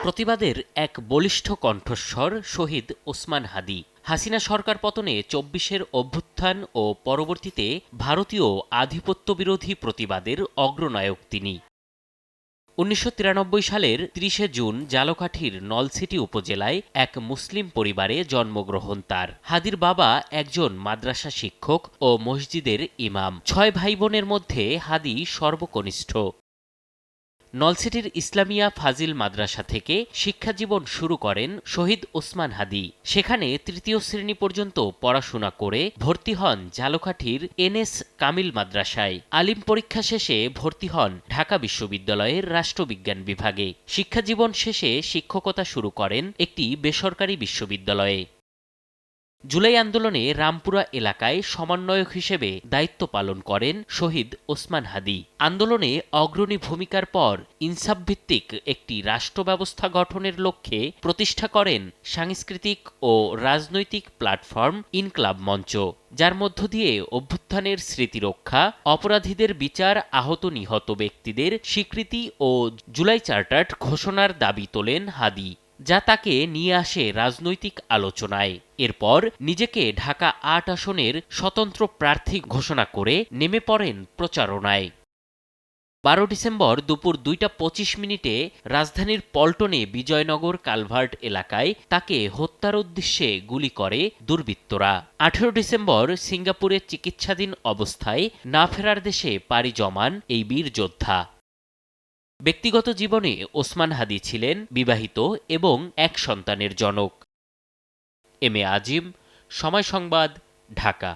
প্রতিবাদের এক বলিষ্ঠ কণ্ঠস্বর শহীদ ওসমান হাদি। হাসিনা সরকার পতনে ২৪-এর অভ্যুত্থান ও পরবর্তীতে ভারতীয় আধিপত্যবিরোধী প্রতিবাদের অগ্রনায়ক তিনি। ১৯৯৩ সালের ৩০ জুন ঝালকাঠির নলছিটি উপজেলায় এক মুসলিম পরিবারে জন্মগ্রহণ তার। হাদির বাবা একজন মাদ্রাসা শিক্ষক ও মসজিদের ইমাম। ৬ ভাইবোনের মধ্যে হাদি সর্বকনিষ্ঠ। নলছিটির ইসলামিয়া ফাজিল মাদ্রাসা থেকে শিক্ষাজীবন শুরু করেন শহীদ ওসমান হাদি। সেখানে তৃতীয় শ্রেণী পর্যন্ত পড়াশোনা করে ভর্তি হন ঝালকাঠির এনএস কামিল মাদ্রাসায়। আলিম পরীক্ষা শেষে ভর্তি হন ঢাকা বিশ্ববিদ্যালয়ের রাষ্ট্রবিজ্ঞান বিভাগে। শিক্ষাজীবন শেষে শিক্ষকতা শুরু করেন একটি বেসরকারি বিশ্ববিদ্যালয়ে। জুলাই আন্দোলনে রামপুরা এলাকায় সমন্বয়ক হিসেবে দায়িত্ব পালন করেন শহীদ ওসমান হাদি। আন্দোলনে অগ্রণী ভূমিকার পর ইনসাফভিত্তিক একটি রাষ্ট্র ব্যবস্থা গঠনের লক্ষ্যে প্রতিষ্ঠা করেন সাংস্কৃতিক ও রাজনৈতিক প্ল্যাটফর্ম ইনকলাব মঞ্চ, যার মধ্য দিয়ে অভ্যুত্থানের স্মৃতিরক্ষা, অপরাধীদের বিচার, আহত নিহত ব্যক্তিদের স্বীকৃতি ও জুলাই চার্টার ঘোষণার দাবি তোলেন হাদি, যা তাকে নিয়ে আসে রাজনৈতিক আলোচনায়। এরপর নিজেকে ঢাকা ৮ আসনের স্বতন্ত্র প্রার্থী ঘোষণা করে নেমে পড়েন প্রচারণায়। ১২ ডিসেম্বর দুপুর ২টা ২৫ রাজধানীর পল্টনে বিজয়নগর কালভার্ট এলাকায় তাকে হত্যার উদ্দেশ্যে গুলি করে দুর্বৃত্তরা। ১৮ ডিসেম্বর সিঙ্গাপুরে চিকিৎসাধীন অবস্থায় না ফেরার দেশে পাড়ি জমান এই বীর যোদ্ধা। ব্যক্তিগত জীবনে ওসমান হাদি ছিলেন বিবাহিত এবং এক সন্তানের জনক। এম এ আজিম, সময় সংবাদ, ঢাকা।